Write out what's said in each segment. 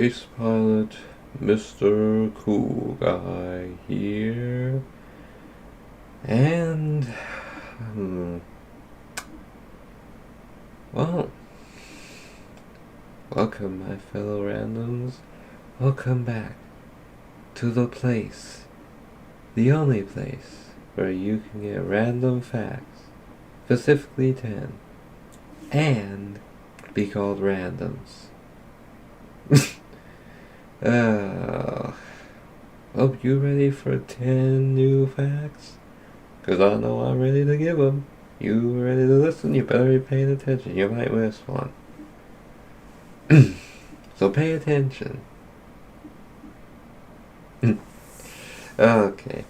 Space Pilot Mr. Cool Guy here. And, well, welcome, my fellow randoms. Welcome back to the place, the only place where you can get random facts, specifically 10, and be called randoms. Hope you ready for 10 new facts? Cause I know I'm ready to give them. You ready to listen? You better be paying attention. You might miss one. So pay attention. Okay.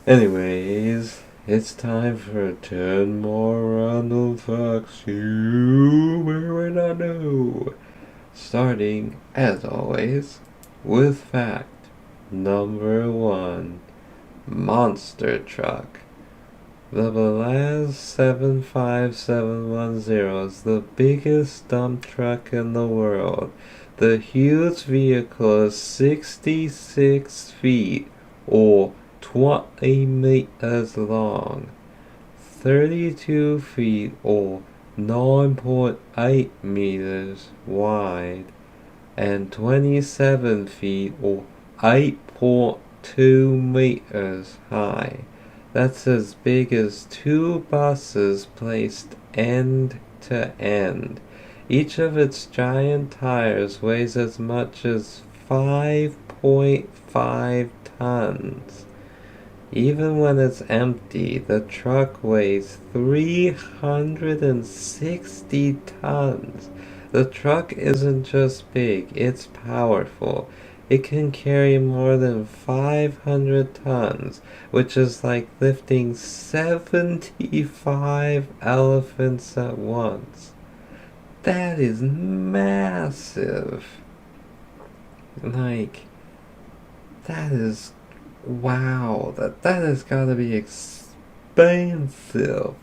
Anyways, it's time for 10 more random facts you may not know. Starting, as always, with fact number 1. Monster truck. The Belaz 75710 is the biggest dump truck in the world. The huge vehicle is 66 feet or 20 meters long, 32 feet or 9.8 meters wide, and 27 feet or 8.2 meters high. That's as big as 2 buses placed end to end. Each of its giant tires weighs as much as 5.5 tons. Even when it's empty, the truck weighs 360 tons. The truck isn't just big, it's powerful. It can carry more than 500 tons, which is like lifting 75 elephants at once. That is massive. Like, that is, wow, that has gotta be expensive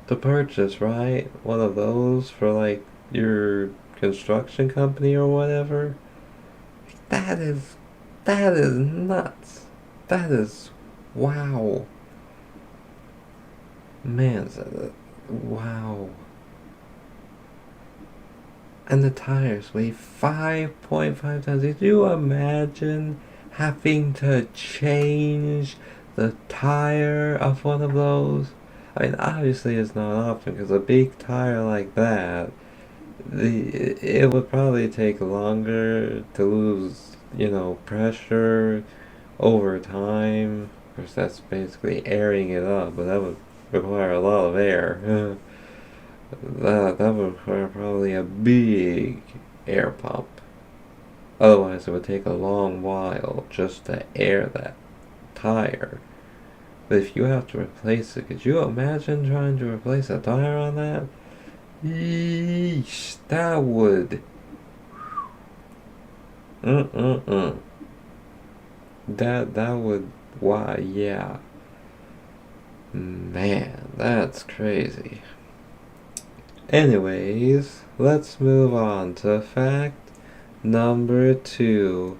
to purchase, right? One of those for like your construction company or whatever. That is nuts. That is, wow. Man, wow. And the tires weigh 5.5 tons. Did you imagine having to change the tire of one of those? I mean, obviously it's not an option because a big tire like that, it would probably take longer to lose, pressure over time. Of course, that's basically airing it up, but that would require a lot of air. That would require probably a big air pump. Otherwise, it would take a long while just to air that tire. But if you have to replace it, could you imagine trying to replace a tire on that? Yeesh, that would. That would. Why, yeah. Man, that's crazy. Anyways, let's move on to fact number 2.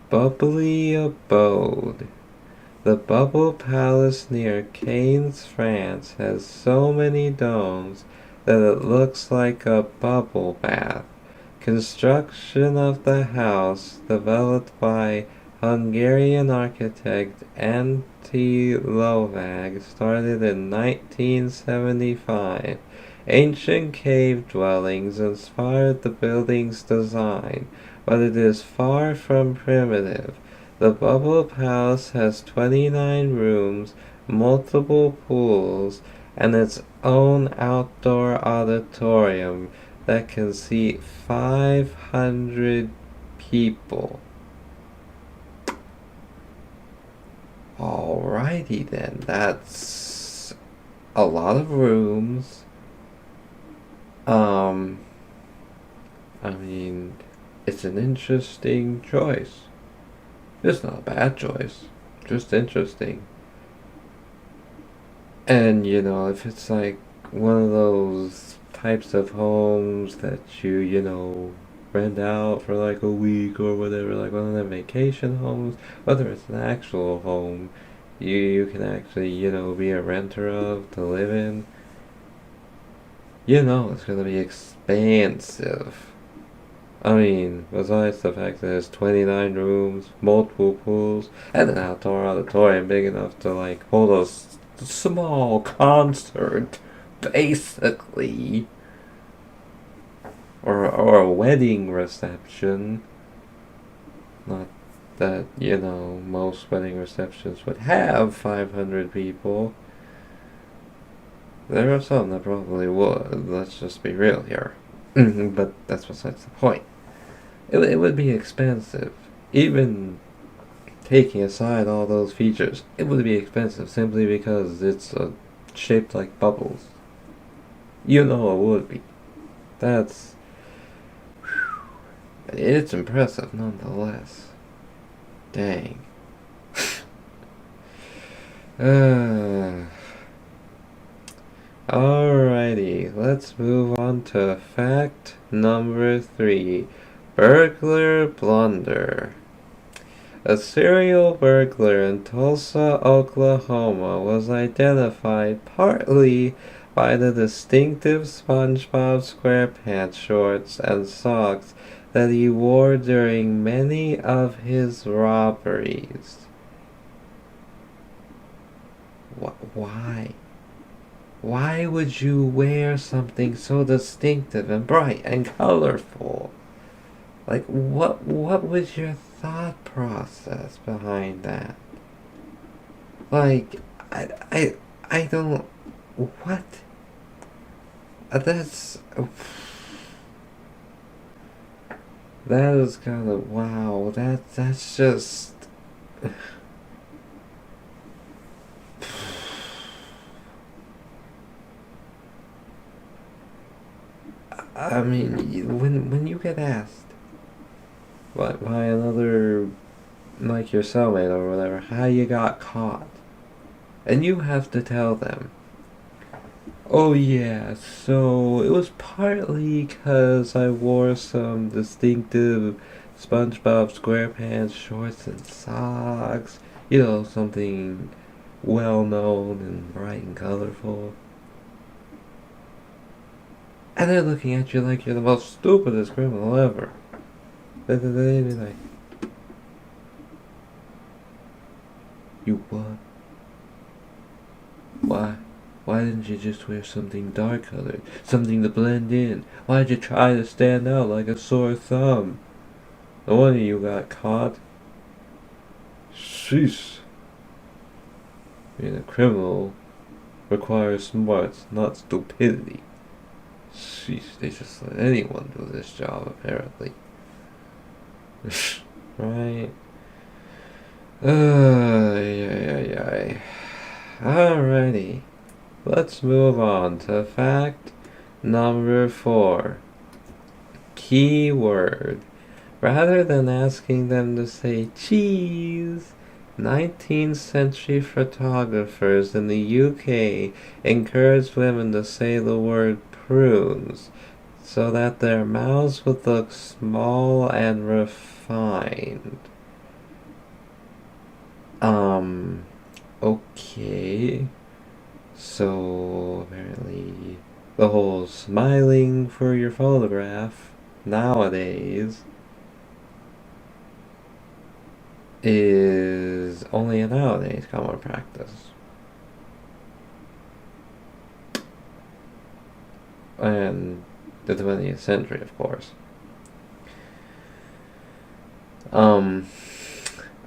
Bubbly abode. The Bubble Palace near Cannes, France has so many domes that it looks like a bubble bath. Construction of the house, developed by Hungarian architect Antti Lovag, started in 1975. Ancient cave dwellings inspired the building's design, but it is far from primitive. The Bubble Palace has 29 rooms, multiple pools, and its own outdoor auditorium that can seat 500 people. Alrighty then, that's a lot of rooms. I mean, it's an interesting choice. It's not a bad choice, just interesting. And, if it's like one of those types of homes that you rent out for like a week or whatever, like one of their vacation homes, whether it's an actual home you can actually, be a renter of to live in, it's gonna be expansive. I mean, besides the fact that it's 29 rooms, multiple pools, and an outdoor auditorium big enough to like hold a small concert, basically, or a wedding reception. Not that, most wedding receptions would have 500 people. There are some that probably would, let's just be real here. But that's besides the point. It would be expensive. Even taking aside all those features, it would be expensive simply because it's shaped like bubbles. It would be. That's... It's impressive nonetheless. Dang. Alrighty, let's move on to fact number 3. Burglar blunder. A serial burglar in Tulsa, Oklahoma was identified partly by the distinctive SpongeBob SquarePants shorts and socks that he wore during many of his robberies. Why? Why would you wear something so distinctive and bright and colorful? Like, what was your thought process behind that? Like, I don't... What? That's... That is kind of... Wow, that's just... I mean, when you get asked by another, like your cellmate or whatever, how you got caught, and you have to tell them, oh yeah, so it was partly because I wore some distinctive SpongeBob SquarePants shorts and socks, something well known and bright and colorful. And they're looking at you like you're the most stupidest criminal ever. They'd be like, you what? Why? Why didn't you just wear something dark colored? Something to blend in? Why'd you try to stand out like a sore thumb? No wonder you got caught. Sheesh. Being a criminal requires smarts, not stupidity. Sheesh, they just let anyone do this job, apparently. Right? Yeah. Alrighty. Let's move on to fact number 4. Keyword. Rather than asking them to say cheese, 19th century photographers in the UK encouraged women to say the word prunes so that their mouths would look small and refined. Okay. So, apparently, the whole smiling for your photograph nowadays is only a nowadays common practice. And the 20th century, of course.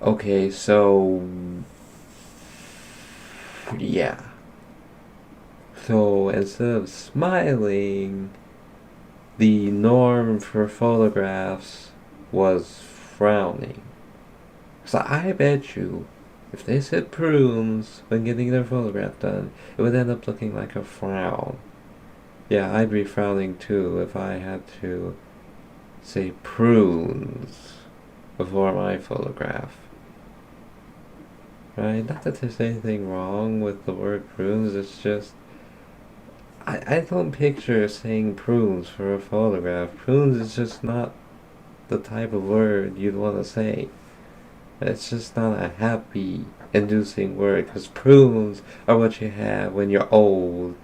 Okay, so... Yeah. So, instead of smiling, the norm for photographs was frowning. So I bet you, if they said prunes when getting their photograph done, it would end up looking like a frown. Yeah, I'd be frowning too if I had to say prunes before my photograph. Right? Not that there's anything wrong with the word prunes, it's just... I don't picture saying prunes for a photograph. Prunes is just not the type of word you'd want to say. It's just not a happy inducing word, because prunes are what you have when you're old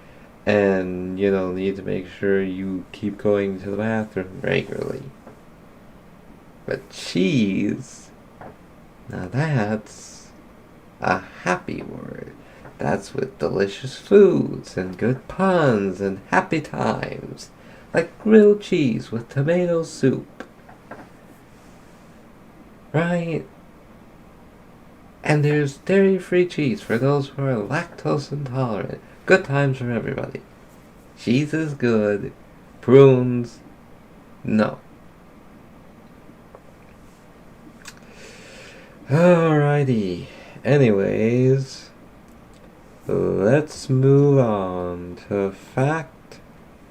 and need to make sure you keep going to the bathroom regularly. But cheese, now that's a happy word. That's with delicious foods and good puns and happy times, like grilled cheese with tomato soup. Right? And there's dairy-free cheese for those who are lactose intolerant. Good times for everybody. Cheese is good. Prunes, no. Alrighty. Anyways, let's move on to fact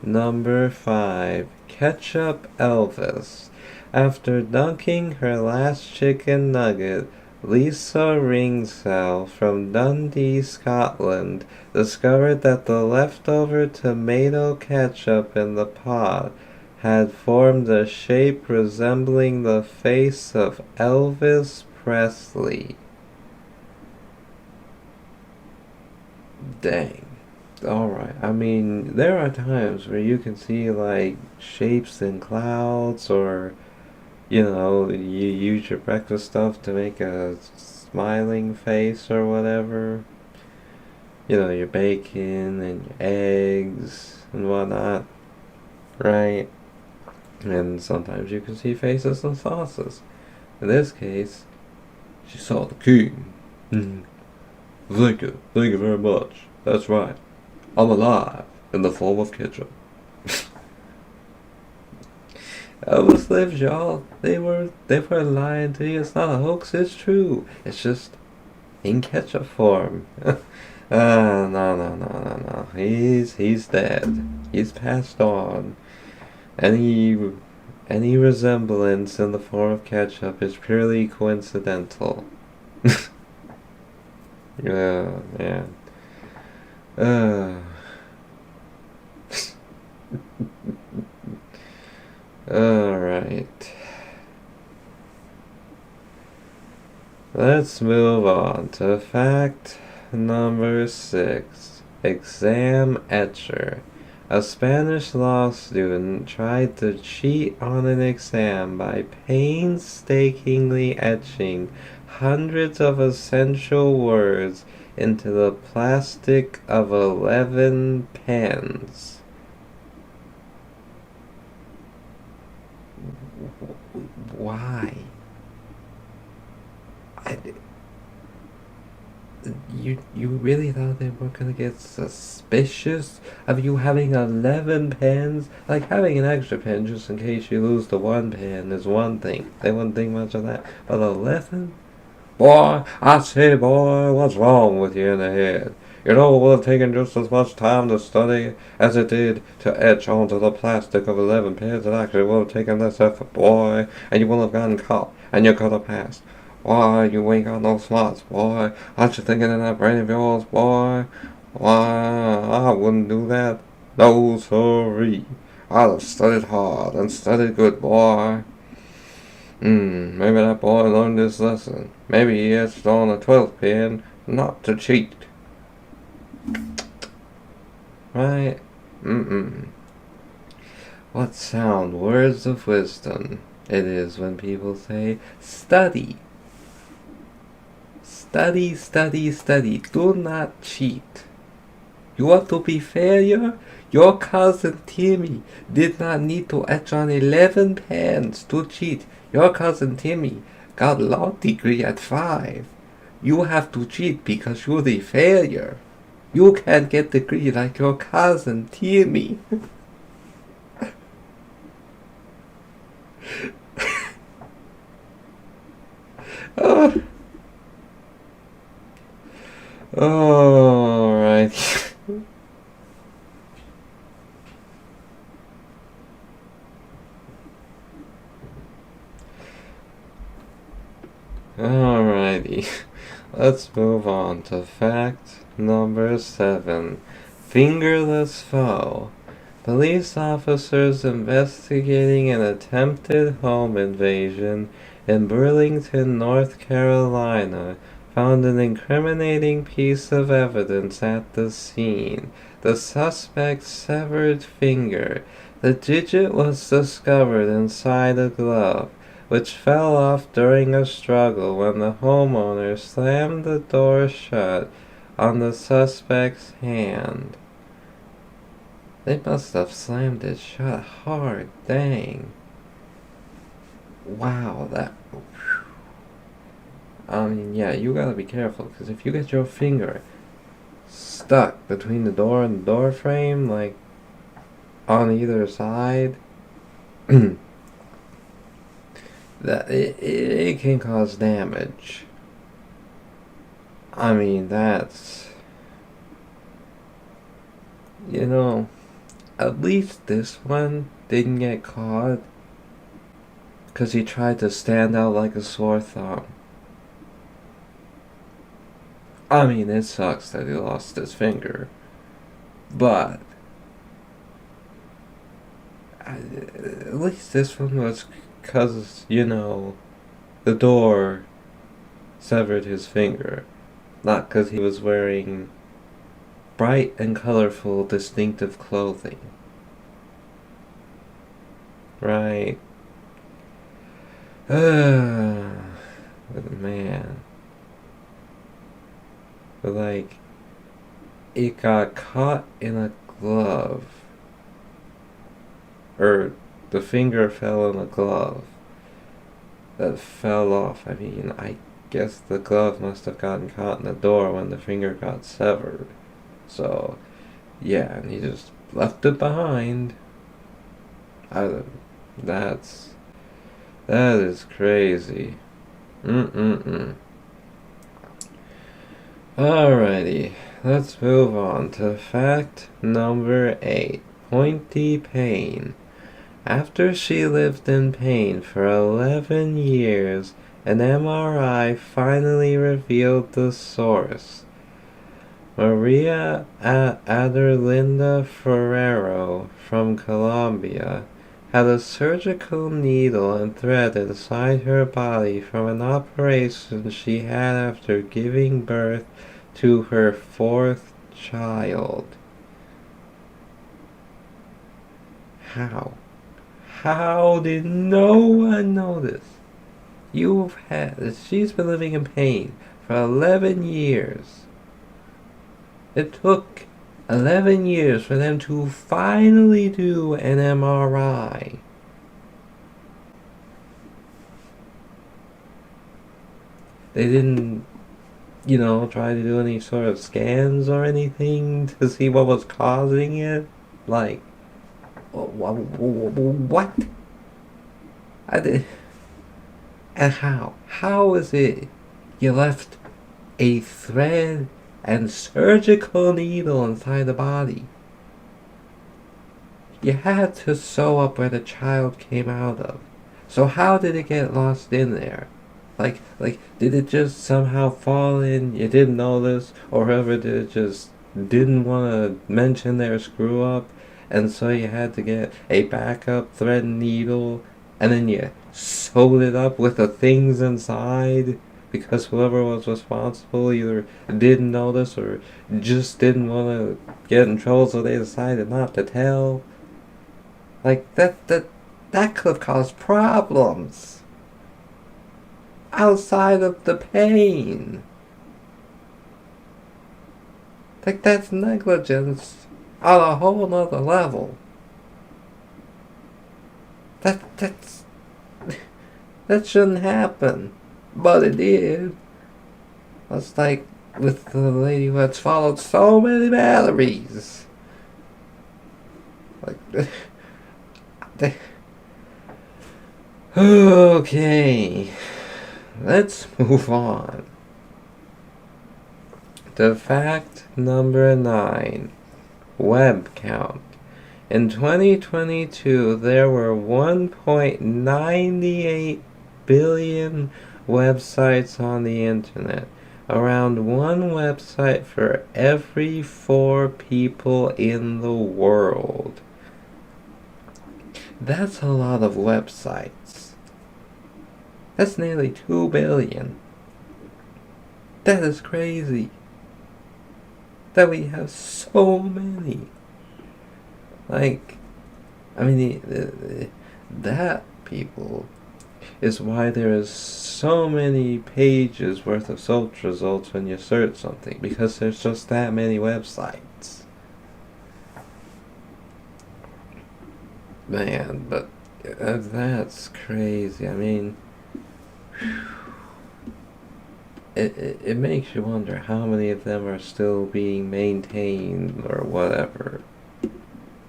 number 5. Ketchup Elvis. After dunking her last chicken nugget, Lisa Ringsell from Dundee, Scotland, discovered that the leftover tomato ketchup in the pot had formed a shape resembling the face of Elvis Presley. Dang. Alright, I mean, there are times where you can see, like, shapes in clouds, or, you use your breakfast stuff to make a smiling face or whatever. Your bacon and your eggs and whatnot, right? And sometimes you can see faces and sauces. In this case, she saw the king. Thank you very much. That's right. I'm alive in the form of ketchup. Elvis lives, y'all. They were lying to you. It's not a hoax. It's true. It's just in ketchup form. No. He's dead. He's passed on. Any resemblance in the form of ketchup is purely coincidental. Yeah, man. Alright. Let's move on to fact number 6. Exam etcher. A Spanish law student tried to cheat on an exam by painstakingly etching hundreds of essential words into the plastic of 11 pens. Why? You really thought they weren't gonna get suspicious of you having 11 pens? Like, having an extra pen just in case you lose the one pen is one thing. They wouldn't think much of that. But 11? Boy, I say, boy, what's wrong with you in the head? It would have taken just as much time to study as it did to etch onto the plastic of 11 pens. It actually would have taken less effort, boy, and you wouldn't have gotten caught, and you could have passed. Why, you ain't got no smarts, boy. Aren't you thinking in that brain of yours, boy? Why, I wouldn't do that. No, sorry. I'd have studied hard and studied good, boy. Maybe that boy learned his lesson. Maybe he etched on a 12th pen not to cheat. Right? What sound words of wisdom it is when people say, study. Study, study, study. Do not cheat. You want to be failure? Your cousin Timmy did not need to etch on 11 pens to cheat. Your cousin Timmy got a law degree at 5. You have to cheat because you're the failure. You can't get the degree like your cousin Timmy. Oh. Alright. Alrighty. Let's move on to fact number 7. Fingerless foe. Police officers investigating an attempted home invasion in Burlington, North Carolina, found an incriminating piece of evidence at the scene. The suspect's severed finger. The digit was discovered inside a glove, which fell off during a struggle when the homeowner slammed the door shut on the suspect's hand. They must have slammed it shut hard, dang. Wow, that... I mean, yeah, you gotta be careful, because if you get your finger stuck between the door and the door frame, like, on either side, that it can cause damage. I mean, that's... You know... At least this one didn't get caught because he tried to stand out like a sore thumb. I mean, it sucks that he lost his finger, but at least this one was because, you know, the door severed his finger, not because he was wearing bright and colorful, distinctive clothing. Right? But man. But like, it got caught in a glove. Or the finger fell in a glove that fell off. I mean, I guess the glove must have gotten caught in the door when the finger got severed. So, yeah, and he just left it behind. That is crazy. Alrighty, let's move on to fact number 8. Pointy pain. After she lived in pain for 11 years, an MRI finally revealed the source. Maria Aderlinda Ferrero from Colombia had a surgical needle and thread inside her body from an operation she had after giving birth to her 4th child. How? How did no one know this? She's been living in pain for 11 years. It took 11 years for them to finally do an MRI. They didn't, try to do any sort of scans or anything to see what was causing it. Like, what? And how? How is it you left a thread and surgical needle inside the body? You had to sew up where the child came out of. So how did it get lost in there? Like, did it just somehow fall in? You didn't notice? Or whoever did it just didn't want to mention their screw up, and so you had to get a backup thread and needle, and then you sewed it up with the things inside? Because whoever was responsible either didn't notice or just didn't want to get in trouble, so they decided not to tell. Like, that could have caused problems outside of the pain. Like, that's negligence on a whole nother level. That shouldn't happen. But it did. That's like with the lady who had swallowed so many batteries. Like, okay, let's move on to fact number 9. Web count. In 2022, there were 1.98 billion websites on the internet. Around one website for every 4 people in the world. That's a lot of websites. That's nearly 2 billion. That is crazy. That we have so many. Like, I mean, that, people, is why there is so many pages worth of search results when you search something, because there's just that many websites. Man, but that's crazy. I mean, it makes you wonder how many of them are still being maintained or whatever.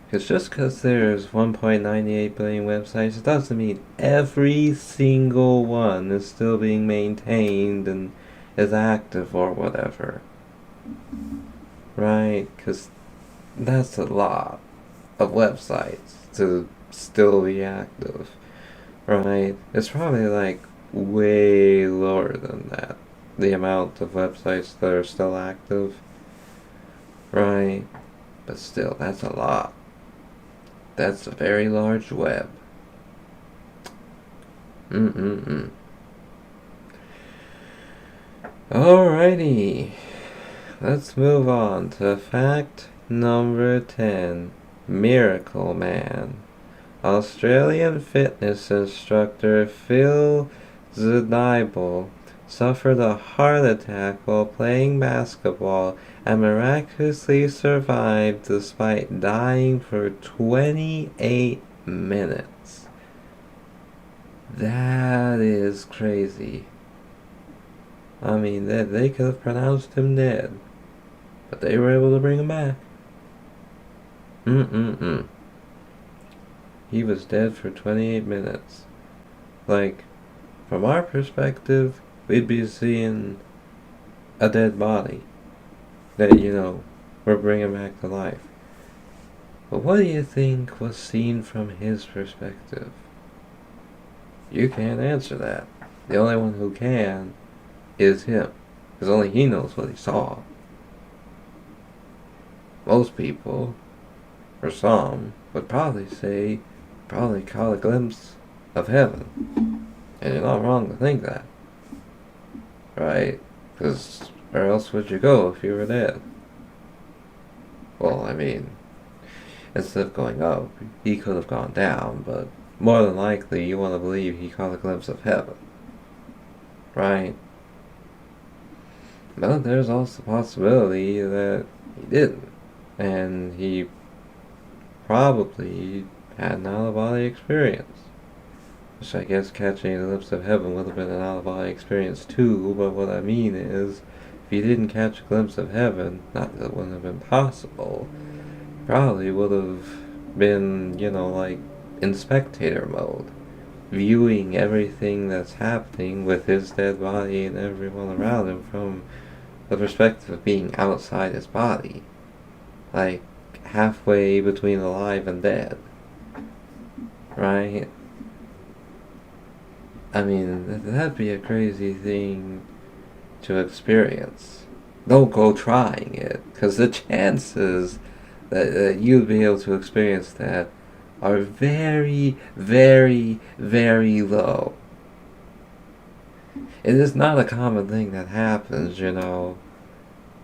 Because just because there's 1.98 billion websites, it doesn't mean every single one is still being maintained and is active or whatever. Right? Because that's a lot of websites to still be active. Right? It's probably like way lower than that. The amount of websites that are still active. Right? But still, that's a lot. That's a very large web. Alrighty. Let's move on to fact number 10. Miracle Man. Australian fitness instructor Phil Zudibel suffered a heart attack while playing basketball and miraculously survived despite dying for 28 minutes. That is crazy. I mean, they could have pronounced him dead, but they were able to bring him back. He was dead for 28 minutes. Like, from our perspective, we'd be seeing a dead body that, we're bringing back to life. But what do you think was seen from his perspective? You can't answer that. The only one who can is him, because only he knows what he saw. Most people, or some, would probably say, probably caught a glimpse of heaven. And you're not wrong to think that. Right? Because where else would you go if you were dead? Well, I mean, instead of going up, he could have gone down, but more than likely you want to believe he caught a glimpse of heaven. Right? But there's also the possibility that he didn't. And he probably had an out-of-body experience. Which I guess catching a glimpse of heaven would have been an out-of-body experience too, but what I mean is, if you didn't catch a glimpse of heaven, not that it wouldn't have been possible, probably would have been, like, in spectator mode, viewing everything that's happening with his dead body and everyone around him from the perspective of being outside his body. Like, halfway between alive and dead. Right? I mean, that'd be a crazy thing to experience. Don't go trying it, because the chances that you'd be able to experience that are very, very, very low. It is not a common thing that happens,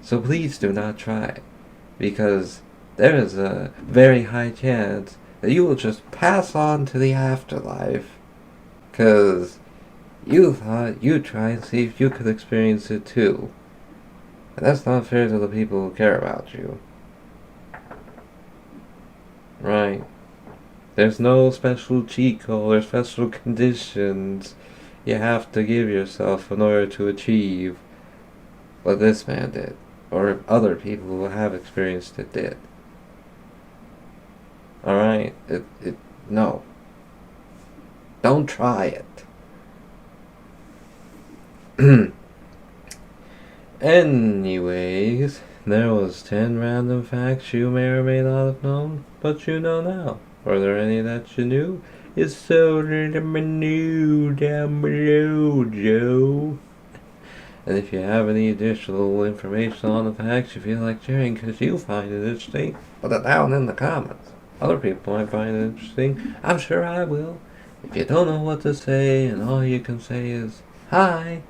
So please do not try it, because there is a very high chance that you will just pass on to the afterlife, because you thought you'd try and see if you could experience it too. And that's not fair to the people who care about you. Right? There's no special cheat code or special conditions you have to give yourself in order to achieve what this man did, or other people who have experienced it did. Alright? No. Don't try it. Anyways, there was 10 random facts you may or may not have known, but you know now. Were there any that you knew? It's so let me know down below, Joe. And if you have any additional information on the facts you feel like sharing because you find it interesting, put it down in the comments. Other people might find it interesting. I'm sure I will. If you don't know what to say and all you can say is hi,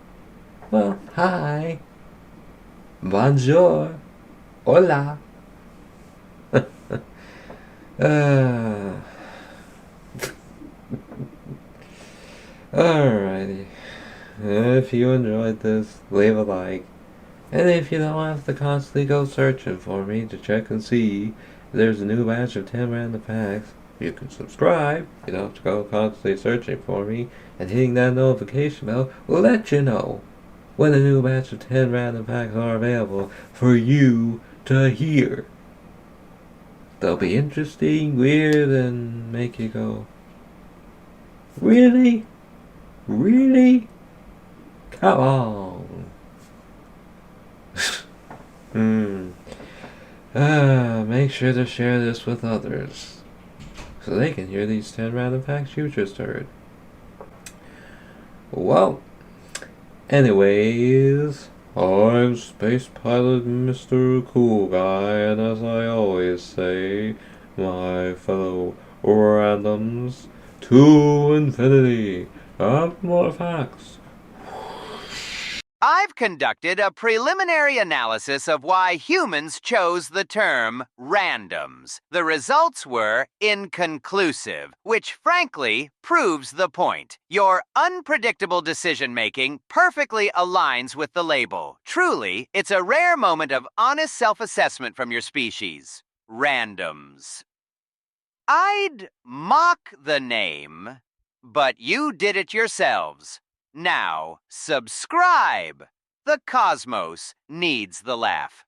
well, hi, bonjour, hola. uh, Alrighty. If you enjoyed this, leave a like. And if you don't have to constantly go searching for me to check and see if there's a new batch of 10 random facts, you can subscribe. You don't have to go constantly searching for me, and hitting that notification bell will let you know when a new batch of 10 random facts are available for you to hear. They'll be interesting, weird, and make you go, really? Really? Come on. Make sure to share this with others so they can hear these 10 random facts you just heard. Well, anyways, I'm Space Pilot Mr. Cool Guy, and as I always say, my fellow randoms, to infinity and more facts. I've conducted a preliminary analysis of why humans chose the term randoms. The results were inconclusive, which frankly proves the point. Your unpredictable decision-making perfectly aligns with the label. Truly, it's a rare moment of honest self-assessment from your species. Randoms. I'd mock the name, but you did it yourselves. Now, subscribe! The cosmos needs the laugh.